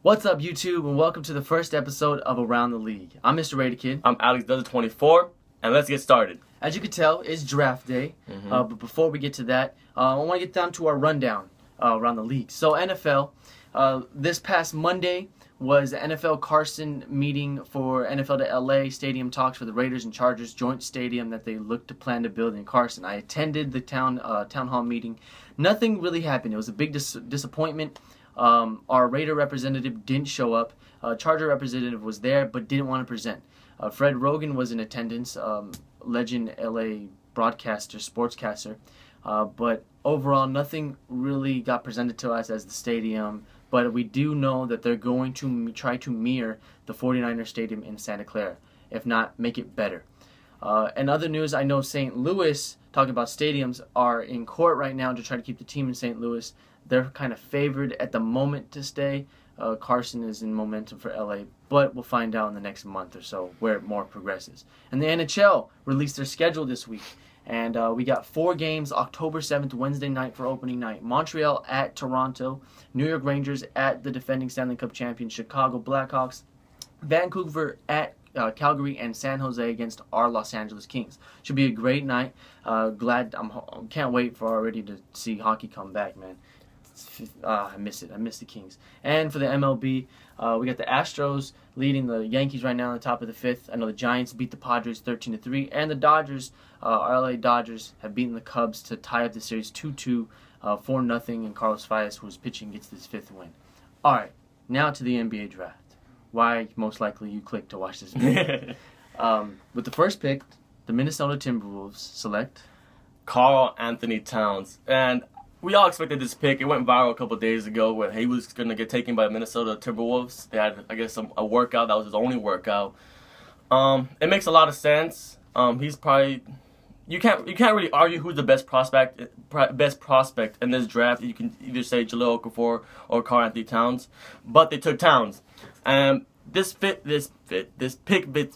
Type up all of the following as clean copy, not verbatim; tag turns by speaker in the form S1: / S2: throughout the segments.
S1: What's up, YouTube, and welcome to the first episode of Around the League. I'm Mr. Rated Kid.
S2: I'm Alex Does 24, and let's get started.
S1: As you can tell, it's draft day. But before we get to that, I want to get down to our rundown around the league. So NFL, this past Monday was the NFL Carson meeting for NFL to LA stadium talks for the Raiders and Chargers joint stadium that they look to plan to build in Carson. I attended the town hall meeting. Nothing really happened. It was a big disappointment. Our Raider representative didn't show up. Charger representative was there but didn't want to present. Fred Rogan was in attendance, legend LA broadcaster, sportscaster. But overall, nothing really got presented to us as the stadium. But we do know that they're going to try to mirror the 49ers stadium in Santa Clara, if not make it better. And other news, I know St. Louis, talking about stadiums, are in court right now to try to keep the team in St. Louis. They're kind of favored at the moment to stay. Carson is in momentum for LA, but we'll find out in the next month or so where it more progresses. And the NHL released their schedule this week. And we got 4 games, October 7th, Wednesday night for opening night. Montreal at Toronto, New York Rangers at the defending Stanley Cup champion Chicago Blackhawks, Vancouver at Calgary, and San Jose against our Los Angeles Kings. Should be a great night. Can't wait for already to see hockey come back, man. I miss it. I miss the Kings. And for the MLB, we got the Astros leading the Yankees right now on the top of the 5th. I know the Giants beat the Padres 13-3, and the Dodgers, our LA Dodgers, have beaten the Cubs to tie up the series 2-2, 4-0, and Carlos Faes, who's pitching, gets his 5th win. All right, now to the NBA draft. Why most likely you clicked to watch this video? With the first pick, the Minnesota Timberwolves select
S2: Karl-Anthony Towns. And we all expected this pick. It went viral a couple days ago when he was going to get taken by the Minnesota Timberwolves. They had, I guess, a workout. That was his only workout. It makes a lot of sense. He's probably... You can't really argue who's the best prospect in this draft. You can either say Jahlil Okafor or Karl-Anthony Towns, but they took Towns. This pick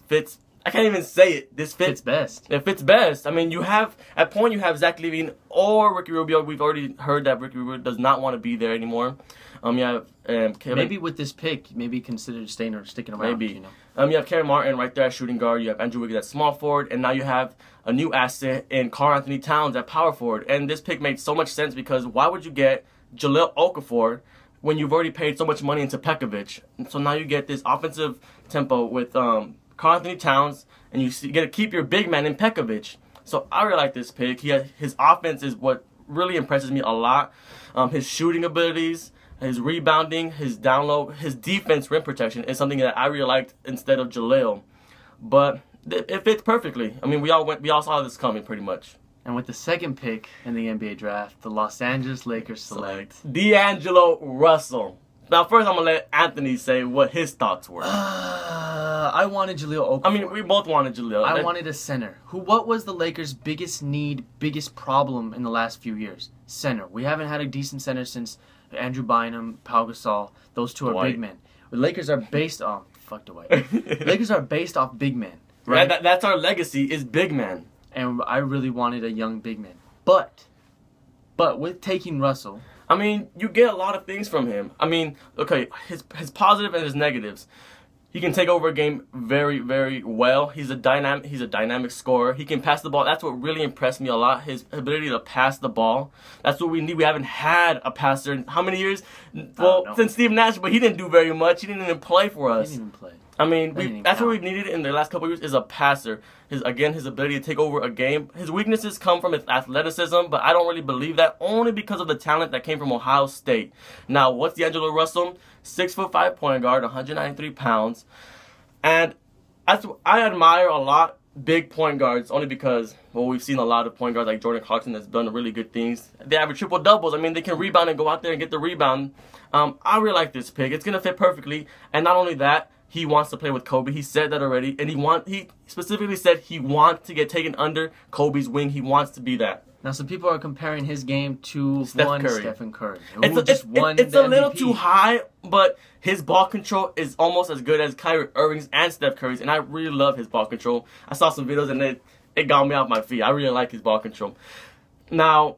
S2: fits. I can't even say it. This fits
S1: best.
S2: It fits best. I mean, you have Zach LaVine or Ricky Rubio. We've already heard that Ricky Rubio does not want to be there anymore. You have Kevin.
S1: Maybe with this pick, maybe consider staying or sticking around.
S2: Maybe. You know. You have Kevin Martin right there at shooting guard. You have Andrew Wiggins at small forward, and now you have a new asset in Karl-Anthony Towns at power forward. And this pick made so much sense because why would you get Jahlil Okafor when you've already paid so much money into Pekovic? And so now you get this offensive tempo with Karl-Anthony Towns, and you get to keep your big man in Pekovic. So I really like this pick. His offense is what really impresses me a lot. His shooting abilities, his rebounding, his down low, his defense rim protection is something that I really liked instead of Jahlil. But it fits perfectly. I mean, we all saw this coming pretty much.
S1: And with the second pick in the NBA draft, the Los Angeles Lakers select
S2: D'Angelo Russell. Now, first I'm going to let Anthony say what his thoughts were.
S1: I wanted Jahlil Okafor.
S2: I mean, we both wanted Jahlil.
S1: I wanted a center. What was the Lakers' biggest need, biggest problem in the last few years? Center. We haven't had a decent center since Andrew Bynum, Pau Gasol. Those two are big men. The Lakers are based off... Fuck Dwight. Lakers are based off big men. Right?
S2: That's our legacy, is big men.
S1: And I really wanted a young big man. But with taking Russell...
S2: I mean, you get a lot of things from him. I mean, okay, his positive and his negatives. He can take over a game very, very well. He's a dynamic scorer. He can pass the ball. That's what really impressed me a lot. His ability to pass the ball. That's what we need. We haven't had a passer in how many years? Well, since Steve Nash, but he didn't do very much. He didn't even play for us.
S1: He didn't even play.
S2: I mean, that's what we needed in the last couple of years is a passer. His ability to take over a game. His weaknesses come from his athleticism, but I don't really believe that only because of the talent that came from Ohio State. Now, what's D'Angelo Russell? 6'5" point guard, 193 pounds. And I admire a lot big point guards only because, well, we've seen a lot of point guards like Jordan Clarkson that's done really good things. They average triple doubles. I mean, they can rebound and go out there and get the rebound. I really like this pick. It's going to fit perfectly. And not only that, he wants to play with Kobe. He said that already. And he specifically said he wants to get taken under Kobe's wing. He wants to be that.
S1: Now, some people are comparing his game to Stephen Curry.
S2: It's a little too high, but his ball control is almost as good as Kyrie Irving's and Steph Curry's, and I really love his ball control. I saw some videos, and it got me off my feet. I really like his ball control. Now,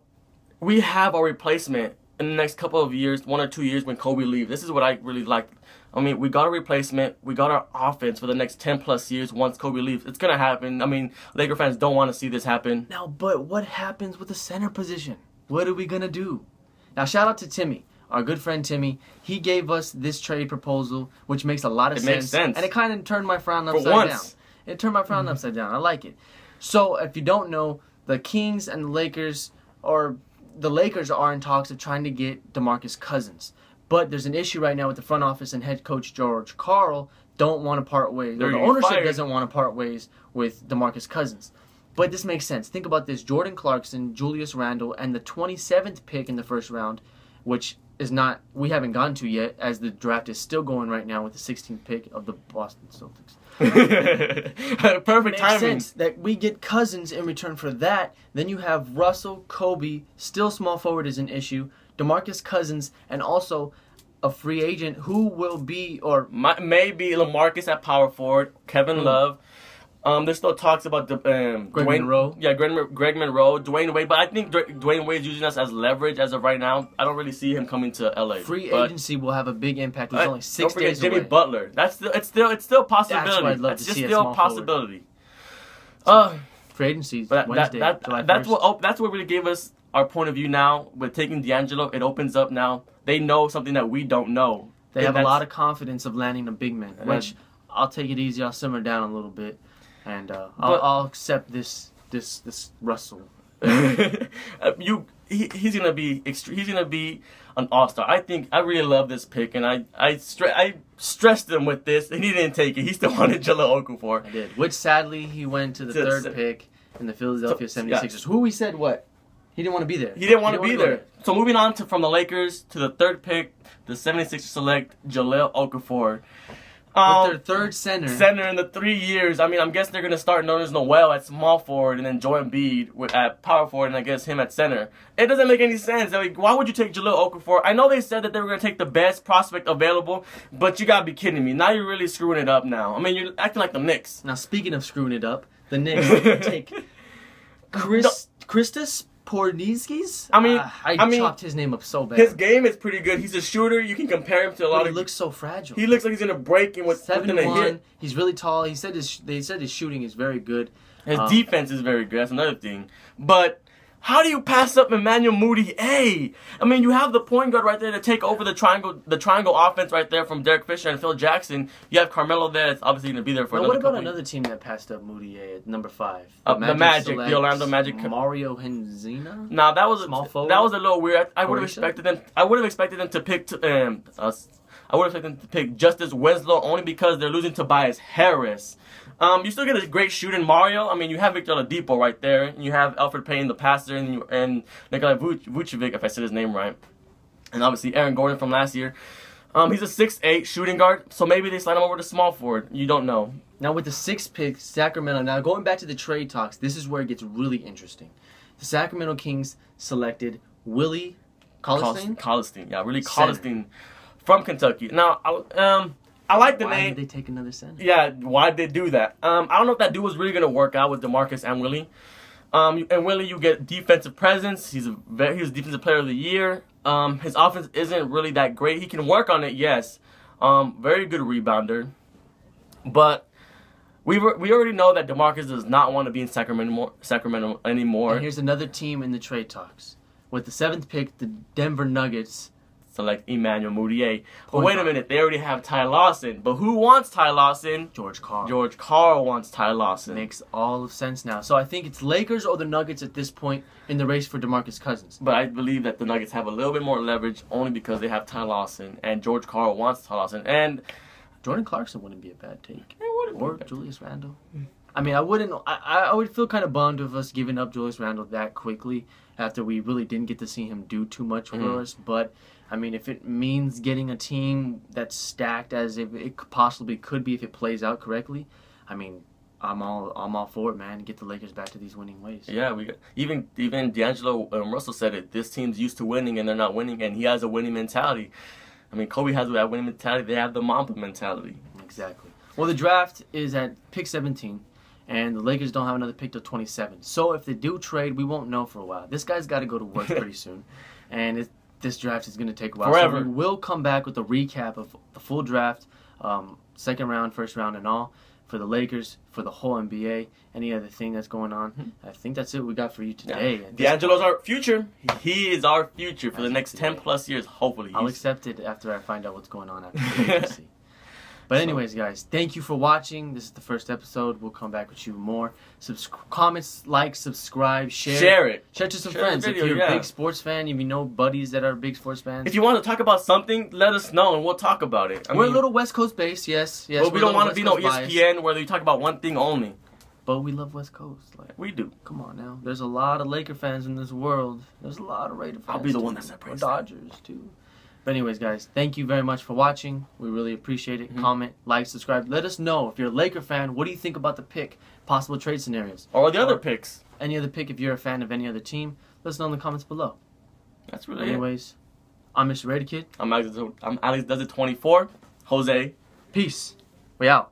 S2: we have our replacement in the next couple of years, 1 or 2 years when Kobe leaves. This is what I really like. I mean, we got a replacement. We got our offense for the next 10 plus years once Kobe leaves. It's going to happen. I mean, Laker fans don't want to see this happen.
S1: Now, but what happens with the center position? What are we going to do? Now, shout out to Timmy, our good friend Timmy. He gave us this trade proposal, which makes a lot of sense.
S2: It makes sense.
S1: And it kind of turned my frown upside down. It turned my frown upside down. I like it. So, if you don't know, the Kings and the Lakers, or the Lakers are in talks of trying to get DeMarcus Cousins. But there's an issue right now with the front office and head coach George Karl don't want to part ways. The ownership doesn't want to part ways with DeMarcus Cousins. But this makes sense. Think about this. Jordan Clarkson, Julius Randle, and the 27th pick in the first round, which is not, we haven't gotten to yet, as the draft is still going right now with the 16th pick of the Boston Celtics.
S2: Perfect timing.
S1: Makes sense that we get Cousins in return for that. Then you have Russell, Kobe, still small forward is an issue, DeMarcus Cousins, and also a free agent who will be, or
S2: maybe LaMarcus at power forward, Kevin Love. There's still talks about the
S1: Greg Monroe.
S2: Yeah, Greg Monroe, Dwayne Wade. But I think Dwayne Wade's using us as leverage as of right now. I don't really see him coming to LA.
S1: Free agency will have a big impact. He's only 6 days
S2: Jimmy
S1: away.
S2: Butler. It's still a possibility.
S1: That's what I'd love to see.
S2: It's still a possibility.
S1: Free agency
S2: Wednesday. That's what really gave us our point of view now with taking D'Angelo. It opens up now. They know something that we don't know.
S1: They have a lot of confidence of landing a big man, which I'll take it easy. I'll simmer down a little bit. And I'll accept this Russell.
S2: He's gonna be an all-star. I really love this pick, and I stressed him with this, and he didn't take it. He still wanted Jahlil Okafor.
S1: I did, which sadly he went to the third pick in the Philadelphia 76ers. Who we said what? He didn't want to be there.
S2: He didn't want to be there. So moving on from the Lakers to the third pick, the 76ers select Jahlil Okafor.
S1: With their third center
S2: in the 3 years. I mean, I'm guessing they're going to start Nerlens Noel at small forward and then Joel Embiid at power forward and I guess him at center. It doesn't make any sense. I mean, why would you take Jahlil Okafor? I know they said that they were going to take the best prospect available, but you got to be kidding me. Now you're really screwing it up now. I mean, you're acting like the Knicks.
S1: Now, speaking of screwing it up, the Knicks take Kristaps Porzingis.
S2: I mean,
S1: chopped his name up so bad.
S2: His game is pretty good. He's a shooter. You can compare him to a lot of.
S1: He looks so fragile.
S2: He looks like he's gonna break in with
S1: 7'1". He's really tall. They said his shooting is very good.
S2: His defense is very good. That's another thing. But how do you pass up Emmanuel Mudiay? I mean, you have the point guard right there to take over the triangle offense right there from Derek Fisher and Phil Jackson. You have Carmelo there. That's obviously going to be there for another couple.
S1: What about another team that passed up Mudiay at number 5?
S2: The Magic, the Orlando Magic.
S1: Mario Hezonja?
S2: Now that was
S1: small forward.
S2: That was a little weird. I would have expected them. I would have expected them to pick. I would have expected them to pick Justice Winslow only because they're losing Tobias Harris. You still get a great shooting Mario. I mean, you have Victor Oladipo right there. And you have Alfred Payne, the passer, and Nikolai Vucevic, if I said his name right. And obviously Aaron Gordon from last year. He's a 6'8" shooting guard, so maybe they slide him over to small forward. You don't know.
S1: Now with the 6th pick, Sacramento. Now going back to the trade talks, this is where it gets really interesting. The Sacramento Kings selected Willie Cauley-Stein.
S2: Yeah, Willie Cauley-Stein from Kentucky. Now, I like the name.
S1: Why did they take another center?
S2: Yeah, why did they do that? I don't know if that dude was really going to work out with DeMarcus and Willie. And Willie, you get defensive presence. He was Defensive Player of the Year. His offense isn't really that great. He can work on it, yes. Very good rebounder. But we already know that DeMarcus does not want to be in Sacramento anymore.
S1: And here's another team in the trade talks. With the 7th pick, the Denver Nuggets
S2: select Emmanuel Mudiay. But wait a minute, they already have Ty Lawson. But who wants Ty Lawson?
S1: George Karl.
S2: George Karl wants Ty Lawson.
S1: Makes all of sense now. So I think it's Lakers or the Nuggets at this point in the race for DeMarcus Cousins.
S2: But I believe that the Nuggets have a little bit more leverage only because they have Ty Lawson and George Karl wants Ty Lawson. And
S1: Jordan Clarkson wouldn't be a bad take. Or Julius Randle. I mean, I would feel kind of bummed of us giving up Julius Randle that quickly after we really didn't get to see him do too much for us. But I mean, if it means getting a team that's stacked as if it possibly could be if it plays out correctly, I mean, I'm all for it, man. Get the Lakers back to these winning ways.
S2: Yeah, even D'Angelo Russell said it. This team's used to winning and they're not winning, and he has a winning mentality. I mean, Kobe has that winning mentality. They have the Mamba mentality.
S1: Exactly. Well, the draft is at pick 17. And the Lakers don't have another pick till 27. So if they do trade, we won't know for a while. This guy's got to go to work pretty soon. And this draft is going to take a while.
S2: Forever.
S1: So we will come back with a recap of the full draft, second round, first round, and all for the Lakers, for the whole NBA, any other thing that's going on. Mm-hmm. I think that's it we got for you today.
S2: Yeah. D'Angelo's our future. He is our future for the next 10 plus years, hopefully.
S1: I'll accept it after I find out what's going on after the agency. But anyways, guys, thank you for watching. This is the first episode. We'll come back with you more. Comments, like, subscribe, share it. Share it to some friends. Video, if you're a big sports fan, if you know buddies that are big sports fans.
S2: If you want to talk about something, let us know and we'll talk about it.
S1: We're a little West Coast based, yes.
S2: But we don't want to be no ESPN where you talk about one thing only.
S1: But we love West Coast. Like,
S2: we do.
S1: Come on now. There's a lot of Laker fans in this world. There's a lot of Raider fans.
S2: I'll be the one that separates.
S1: Dodgers too. But anyways, guys, thank you very much for watching. We really appreciate it. Mm-hmm. Comment, like, subscribe. Let us know if you're a Laker fan. What do you think about the pick? Possible trade scenarios.
S2: Or the other picks.
S1: Any other pick if you're a fan of any other team. Let us know in the comments below.
S2: That's really
S1: Anyways, I'm Mr. Raider Kid.
S2: I'm Alex Does It 24. Jose.
S1: Peace. We out.